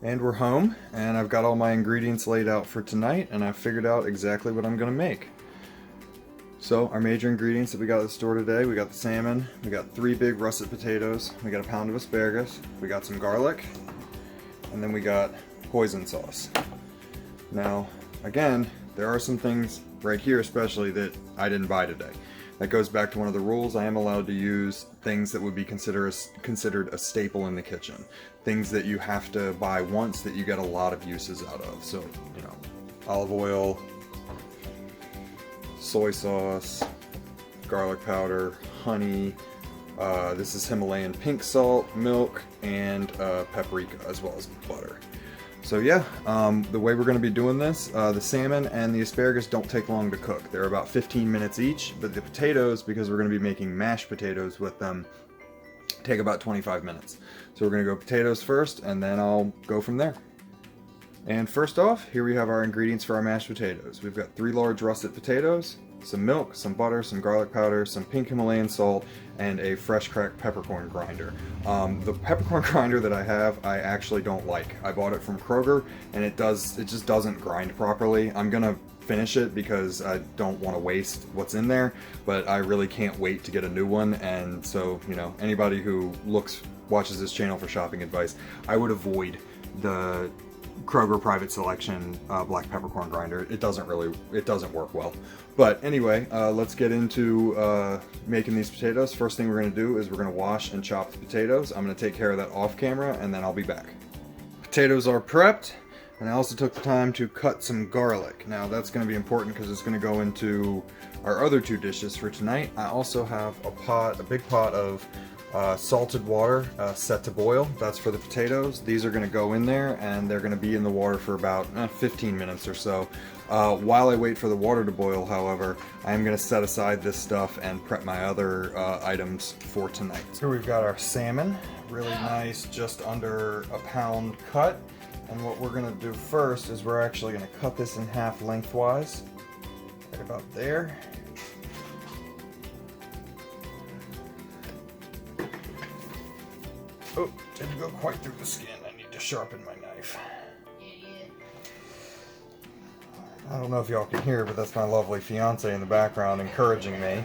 And we're home, and I've got all my ingredients laid out for tonight, and I've figured out exactly what I'm gonna make. So our major ingredients that we got at the store today, we got the salmon, we got 3 big russet potatoes, we got a pound of asparagus, we got some garlic, and then we got hoisin sauce. Now, again, there are some things right here especially that I didn't buy today. That goes back to one of the rules. I am allowed to use things that would be considered a staple in the kitchen. Things that you have to buy once that you get a lot of uses out of. So, you know, olive oil, soy sauce, garlic powder, honey, this is Himalayan pink salt, milk, and paprika, as well as butter. So yeah, the way we're going to be doing this, the salmon and the asparagus don't take long to cook. They're about 15 minutes each, but the potatoes, because we're going to be making mashed potatoes with them, take about 25 minutes. So we're going to go potatoes first, and then I'll go from there. And first off, here we have our ingredients for our mashed potatoes. We've got 3 large russet potatoes, some milk, some butter, some garlic powder, some pink Himalayan salt, and a fresh cracked peppercorn grinder. The peppercorn grinder that I have, I actually don't like. I bought it from Kroger, and it just doesn't grind properly. I'm gonna finish it because I don't want to waste what's in there, but I really can't wait to get a new one. And so, you know, anybody who watches this channel for shopping advice, I would avoid the Kroger Private Selection black peppercorn grinder. It doesn't work well. But anyway, let's get into making these potatoes. First thing we're going to do is we're going to wash and chop the potatoes. I'm going to take care of that off camera, and then I'll be back. Potatoes are prepped, and I also took the time to cut some garlic. Now that's going to be important because it's going to go into our other 2 dishes for tonight. I also have a big pot of salted water set to boil. That's for the potatoes. These are going to go in there, and they're going to be in the water for about 15 minutes or so. While I wait for the water to boil, however, I am going to set aside this stuff and prep my other items for tonight. Here we've got our salmon, really nice, just under a pound cut. And what we're going to do first is we're actually going to cut this in half lengthwise, right about there. Oh, didn't go quite through the skin. I need to sharpen my knife. I don't know if y'all can hear, but that's my lovely fiance in the background encouraging me.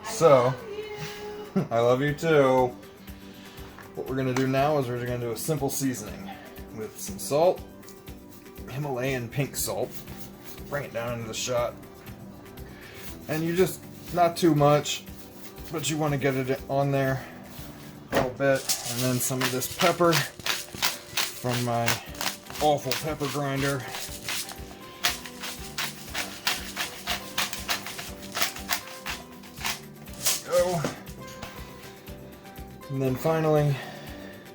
So, I love you too. What we're going to do now is we're going to do a simple seasoning with some salt, Himalayan pink salt. Bring it down into the shot. And you just, not too much, but you want to get it on there a little bit. And then some of this pepper from my awful pepper grinder. And then finally,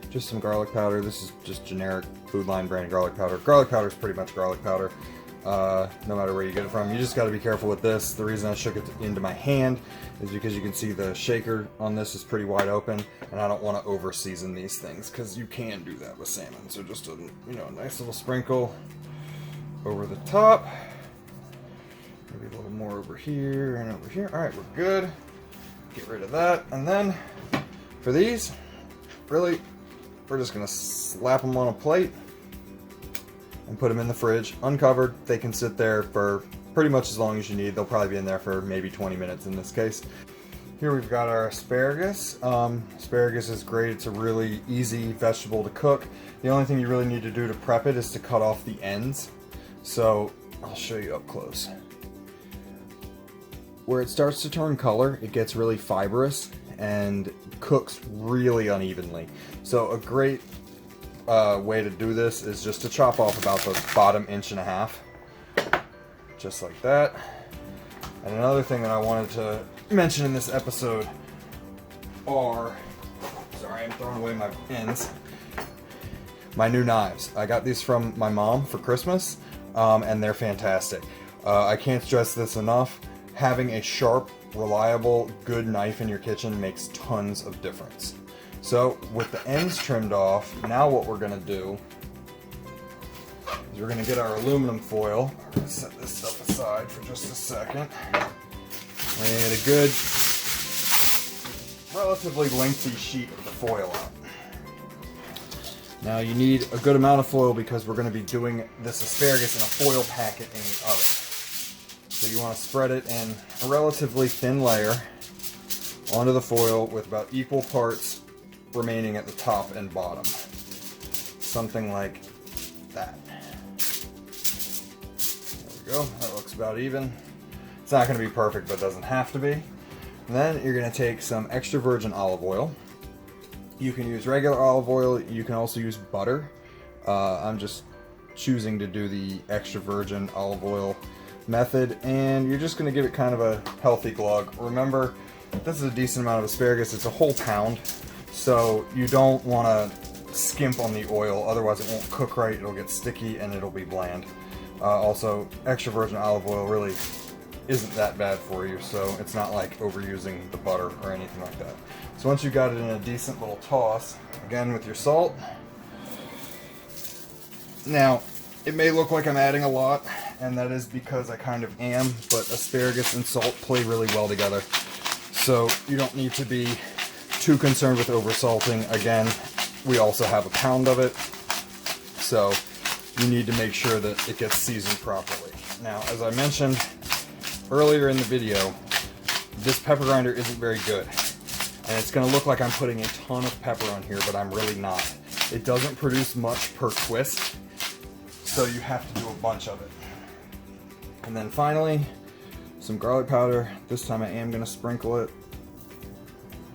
just some garlic powder. This is just generic Food Line brand garlic powder. Garlic powder is pretty much garlic powder, no matter where you get it from. You just got to be careful with this. The reason I shook it into my hand is because you can see the shaker on this is pretty wide open, and I don't want to over season these things because you can do that with salmon. So just a nice little sprinkle over the top. Maybe a little more over here and over here. All right, we're good. Get rid of that, and then for these, really, we're just going to slap them on a plate and put them in the fridge, uncovered. They can sit there for pretty much as long as you need. They'll probably be in there for maybe 20 minutes in this case. Here we've got our asparagus. Asparagus is great. It's a really easy vegetable to cook. The only thing you really need to do to prep it is to cut off the ends. So I'll show you up close. Where it starts to turn color, it gets really fibrous and cooks really unevenly. So a great way to do this is just to chop off about the bottom 1.5 inches, just like that. And another thing that I wanted to mention in this episode are, sorry, I'm throwing away my ends, my new knives. I got these from my mom for Christmas, and they're fantastic. I can't stress this enough. Having a sharp, reliable, good knife in your kitchen makes tons of difference. So with the ends trimmed off, now what we're going to do is we're going to get our aluminum foil. We're going to set this stuff aside for just a second. We're going to get a good, relatively lengthy sheet of the foil out. Now you need a good amount of foil because we're going to be doing this asparagus in a foil packet in the oven. So you want to spread it in a relatively thin layer onto the foil with about equal parts remaining at the top and bottom. Something like that. There we go, that looks about even. It's not going to be perfect, but it doesn't have to be. And then you're going to take some extra virgin olive oil. You can use regular olive oil, you can also use butter. I'm just choosing to do the extra virgin olive oil method, and you're just going to give it kind of a healthy glug. Remember, this is a decent amount of asparagus, it's a whole pound, so you don't want to skimp on the oil, otherwise it won't cook right, it'll get sticky and it'll be bland. Also, extra virgin olive oil really isn't that bad for you, so it's not like overusing the butter or anything like that. So once you got it in a decent little toss, again with your salt. Now, it may look like I'm adding a lot, and that is because I kind of am, but asparagus and salt play really well together. So you don't need to be too concerned with oversalting. Again, we also have a pound of it, so you need to make sure that it gets seasoned properly. Now, as I mentioned earlier in the video, this pepper grinder isn't very good. And it's going to look like I'm putting a ton of pepper on here, but I'm really not. It doesn't produce much per twist, so you have to do a bunch of it. And then finally, some garlic powder. This time I am going to sprinkle it,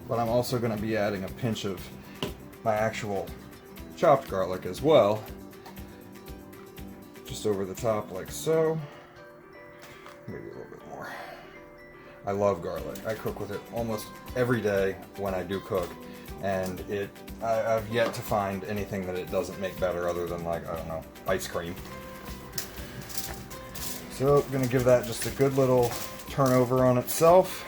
but I'm also going to be adding a pinch of my actual chopped garlic as well. Just over the top like so. Maybe a little bit more. I love garlic. I cook with it almost every day when I do cook, and I've yet to find anything that it doesn't make better other than, like, I don't know, ice cream. So I'm gonna give that just a good little turnover on itself,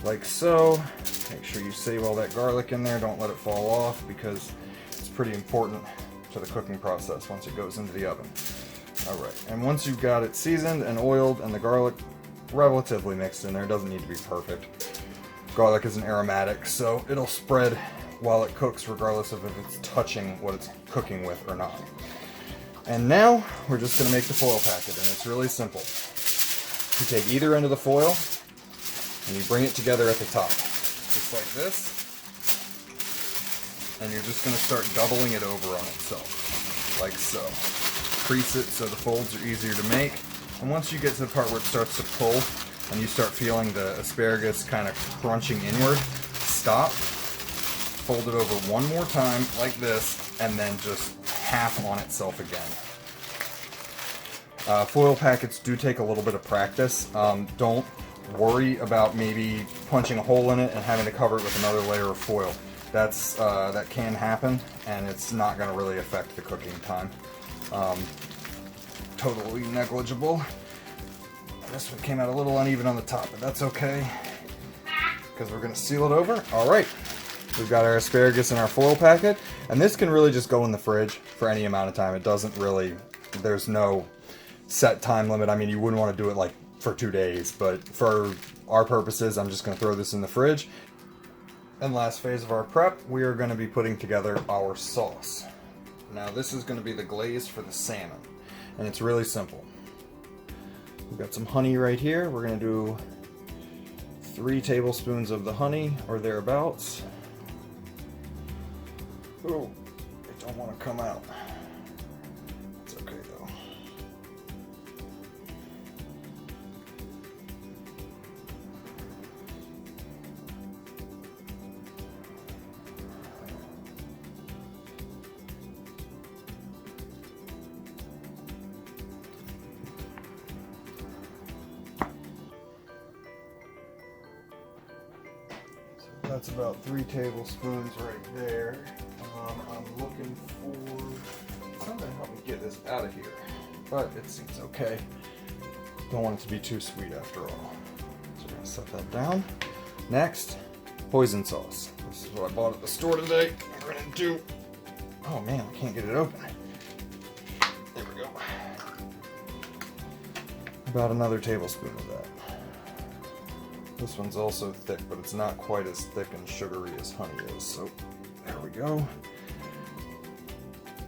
like so. Make sure you save all that garlic in there, don't let it fall off, because it's pretty important to the cooking process once it goes into the oven. Alright, and once you've got it seasoned and oiled and the garlic relatively mixed in there, it doesn't need to be perfect. Garlic is an aromatic, so it'll spread while it cooks regardless of if it's touching what it's cooking with or not. And now we're just going to make the foil packet, and it's really simple. You take either end of the foil and you bring it together at the top, just like this, and you're just going to start doubling it over on itself, like so. Crease it so the folds are easier to make. And once you get to the part where it starts to pull and you start feeling the asparagus kind of crunching inward, stop, fold it over one more time like this, and then just half on itself again. Foil packets do take a little bit of practice. Don't worry about maybe punching a hole in it and having to cover it with another layer of foil. That can happen, and it's not going to really affect the cooking time. Totally negligible. This one came out a little uneven on the top, but that's okay because we're going to seal it over. Alright, we've got our asparagus in our foil packet, and this can really just go in the fridge for any amount of time. It doesn't really, there's no set time limit. I mean, you wouldn't want to do it like for 2 days, but for our purposes, I'm just going to throw this in the fridge. And last phase of our prep, we are going to be putting together our sauce. Now this is going to be the glaze for the salmon, and it's really simple. We've got some honey right here. We're going to do 3 tablespoons of the honey or thereabouts. Oh, it don't want to come out. It's okay though. That's about 3 tablespoons right there. I'm looking for something to help me get this out of here, but it seems okay. Don't want it to be too sweet after all. So we're going to set that down. Next, hoisin sauce. This is what I bought at the store today. We're going to do, oh man, I can't get it open. There we go. About another tablespoon of that. This one's also thick, but it's not quite as thick and sugary as honey is, so there we go.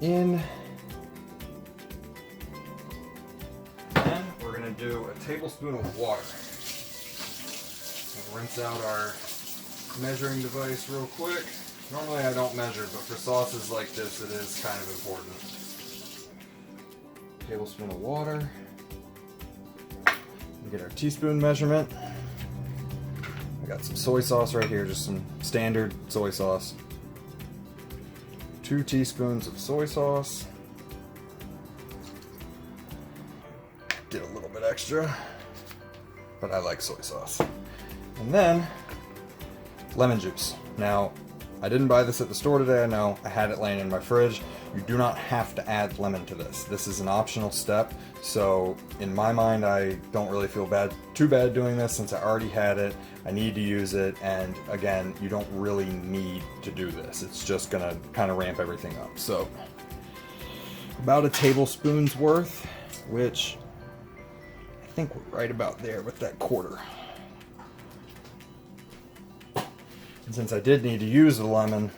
in. And we're gonna do a tablespoon of water. We'll rinse out our measuring device real quick. Normally I don't measure, but for sauces like this it is kind of important. Tablespoon of water. We get our teaspoon measurement. I got some soy sauce right here, just some standard soy sauce. 2 teaspoons of soy sauce. Get a little bit extra, but I like soy sauce. And then lemon juice. Now, I didn't buy this at the store today. I know I had it laying in my fridge. You do not have to add lemon to this. This is an optional step. So in my mind, I don't really feel too bad doing this since I already had it. I need to use it. And again, you don't really need to do this. It's just gonna kind of ramp everything up. So about a tablespoon's worth, which I think we're right about there with that quarter. And since I did need to use the lemon,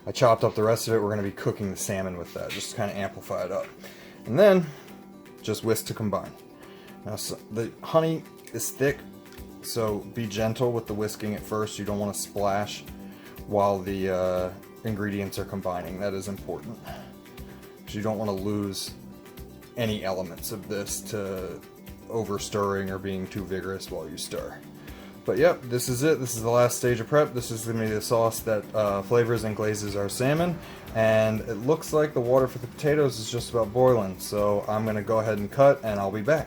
I chopped up the rest of it. We're going to be cooking the salmon with that, just to kind of amplify it up. And then, just whisk to combine. Now, so the honey is thick, so be gentle with the whisking at first. You don't want to splash while the ingredients are combining. That is important, because you don't want to lose any elements of this to over stirring or being too vigorous while you stir. But yep, this is it. This is the last stage of prep. This is going to be the sauce that flavors and glazes our salmon. And it looks like the water for the potatoes is just about boiling. So I'm going to go ahead and cut and I'll be back.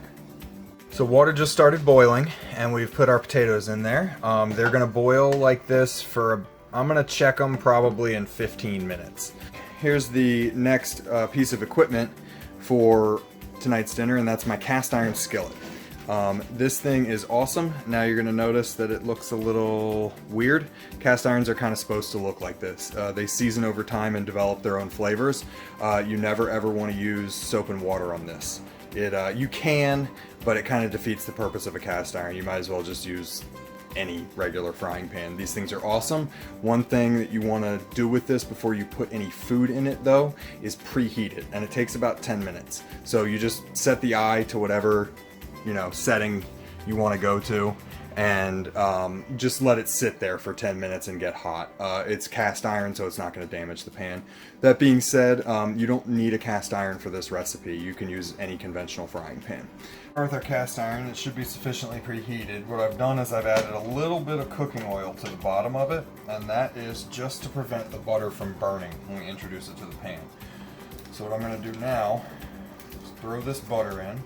So water just started boiling and we've put our potatoes in there. They're going to boil like this for, I'm going to check them probably in 15 minutes. Here's the next piece of equipment for tonight's dinner, and that's my cast iron skillet. This thing is awesome. Now you're going to notice that it looks a little weird. Cast irons are kind of supposed to look like this. They season over time and develop their own flavors. You never ever want to use soap and water on this. You can, but it kind of defeats the purpose of a cast iron. You might as well just use any regular frying pan. These things are awesome. One thing that you want to do with this before you put any food in it though is preheat it, and it takes about 10 minutes. So you just set the eye to whatever setting you want to go to, and just let it sit there for 10 minutes and get hot. It's cast iron, so it's not going to damage the pan. That being said, you don't need a cast iron for this recipe. You can use any conventional frying pan. With our cast iron, it should be sufficiently preheated. What I've done is I've added a little bit of cooking oil to the bottom of it, and that is just to prevent the butter from burning when we introduce it to the pan. So what I'm going to do now is throw this butter in.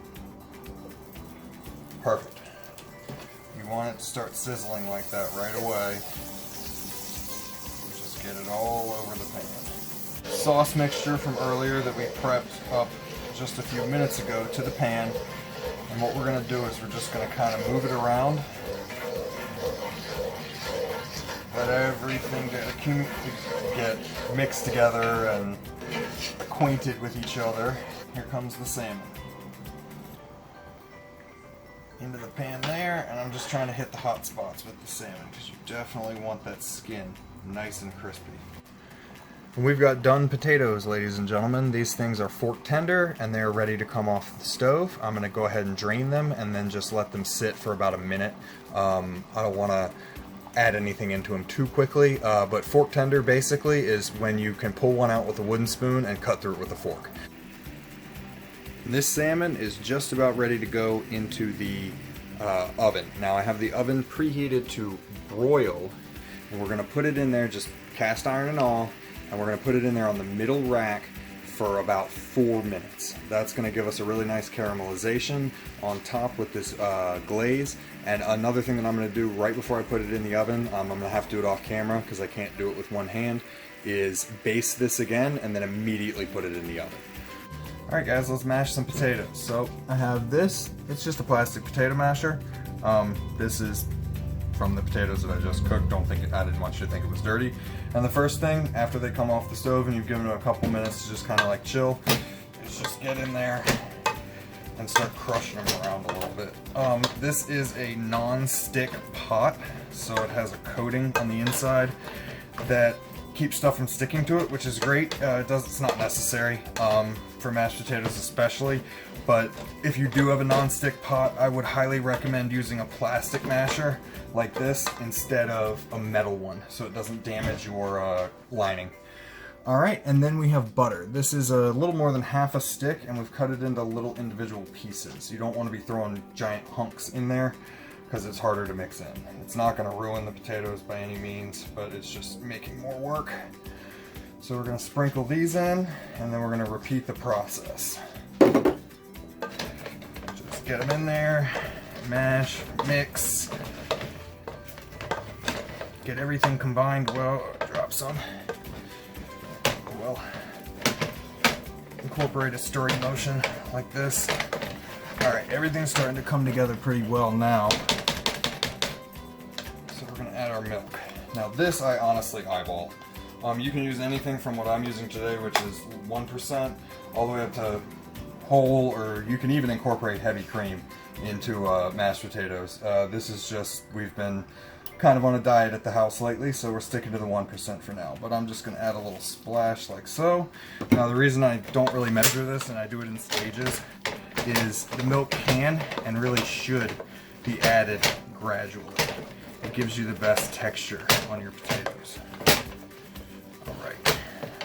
Perfect. You want it to start sizzling like that right away. Just get it all over the pan. Sauce mixture from earlier that we prepped up just a few minutes ago to the pan. And what we're going to do is we're just going to kind of move it around. Let everything get mixed together and acquainted with each other. Here comes the salmon. Into the pan there, and I'm just trying to hit the hot spots with the salmon because you definitely want that skin nice and crispy. And we've got done potatoes, ladies and gentlemen. These things are fork tender and they're ready to come off the stove. I'm going to go ahead and drain them and then just let them sit for about a minute. I don't want to add anything into them too quickly, but fork tender basically is when you can pull one out with a wooden spoon and cut through it with a fork. This salmon is just about ready to go into the oven. Now I have the oven preheated to broil, and we're going to put it in there, just cast iron and all, and we're going to put it in there on the middle rack for about 4 minutes. That's going to give us a really nice caramelization on top with this glaze. And another thing that I'm going to do right before I put it in the oven, I'm going to have to do it off camera because I can't do it with one hand, is baste this again and then immediately put it in the oven. Alright guys, let's mash some potatoes. So I have this, it's just a plastic potato masher. This is from the potatoes that I just cooked. I didn't want you to think it was dirty. And the first thing, after they come off the stove and you've given them a couple minutes to just kind of like chill, is just get in there and start crushing them around a little bit. This is a non-stick pot, so it has a coating on the inside that keep stuff from sticking to it, which is great. It's not necessary for mashed potatoes especially, but if you do have a non-stick pot, I would highly recommend using a plastic masher like this instead of a metal one, so it doesn't damage your lining. Alright, and then we have butter. This is a little more than half a stick, and we've cut it into little individual pieces. You don't want to be throwing giant hunks in there, because it's harder to mix in. It's not going to ruin the potatoes by any means, but it's just making more work. So we're going to sprinkle these in, and then we're going to repeat the process. Just get them in there, mash, mix, get everything combined well. Drop some. Well, incorporate a stirring motion like this. Alright, everything's starting to come together pretty well now. So we're going to add our milk. Now this I honestly eyeball. You can use anything from what I'm using today, which is 1%, all the way up to whole, or you can even incorporate heavy cream into mashed potatoes. This is just, we've been kind of on a diet at the house lately, so we're sticking to the 1% for now. But I'm just going to add a little splash like so. Now the reason I don't really measure this, and I do it in stages, is the milk can and really should be added gradually. It gives you the best texture on your potatoes. Alright,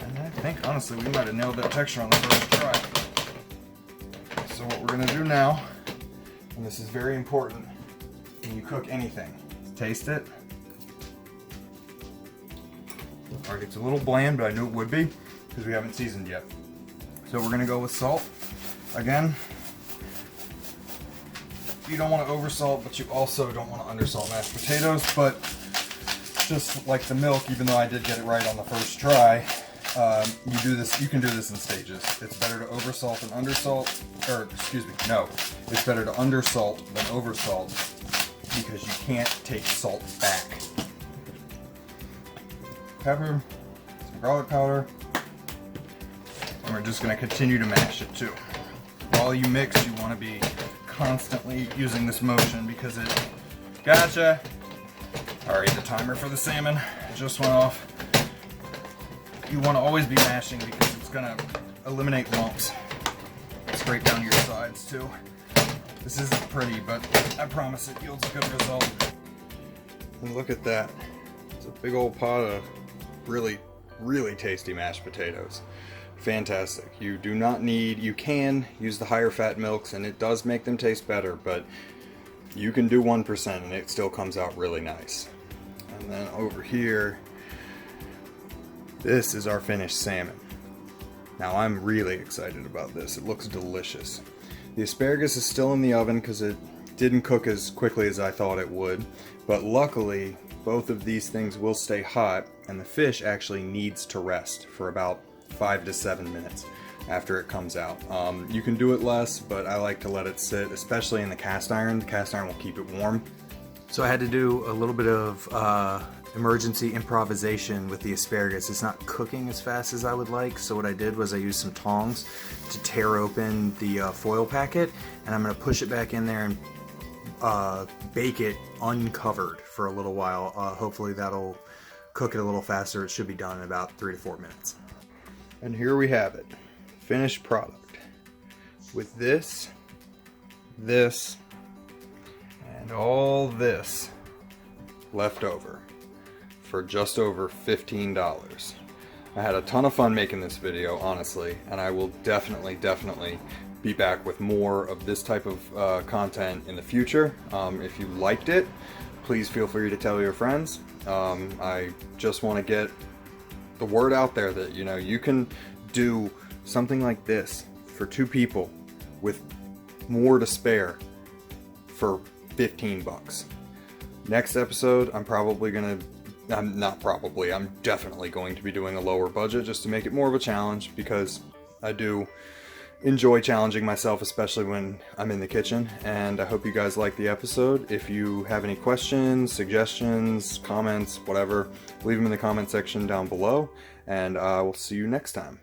and I think honestly we might have nailed that texture on the first try. So what we're going to do now, and this is very important when you cook anything, taste it. Alright, it's a little bland, but I knew it would be because we haven't seasoned yet. So we're going to go with salt. Again, you don't want to oversalt, but you also don't want to undersalt mashed potatoes. But just like the milk, even though I did get it right on the first try, you can do this in stages. It's better to oversalt than undersalt, or excuse me, no, it's better to undersalt than oversalt because you can't take salt back. Pepper, some garlic powder, and we're just going to continue to mash it too. While you mix, you want to be constantly using this motion because it, gotcha! Alright, the timer for the salmon just went off. You want to always be mashing because it's going to eliminate lumps straight down your sides too. This isn't pretty, but I promise it yields a good result. And look at that. It's a big old pot of really, really tasty mashed potatoes. Fantastic. You do not need, you can use the higher fat milks and it does make them taste better, but you can do 1% and it still comes out really nice. And then over here, this is our finished salmon. Now I'm really excited about this. It looks delicious. The asparagus is still in the oven because it didn't cook as quickly as I thought it would, but luckily both of these things will stay hot and the fish actually needs to rest for about 5 to 7 minutes after it comes out. You can do it less, but I like to let it sit, especially in the cast iron. The cast iron will keep it warm. So I had to do a little bit of emergency improvisation with the asparagus. It's not cooking as fast as I would like, so what I did was I used some tongs to tear open the foil packet, and I'm going to push it back in there and bake it uncovered for a little while. Hopefully that'll cook it a little faster. It should be done in about 3 to 4 minutes. And here we have it, finished product with this, and all this left over for just over $15. I had a ton of fun making this video, honestly, and I will definitely be back with more of this type of content in the future. If you liked it, please feel free to tell your friends. I just want to get the word out there that, you know, you can do something like this for 2 people with more to spare for 15 bucks. Next episode, I'm definitely going to be doing a lower budget just to make it more of a challenge, because I do enjoy challenging myself, especially when I'm in the kitchen. And I hope you guys like the episode. If you have any questions, suggestions, comments, whatever, leave them in the comment section down below, and we'll see you next time.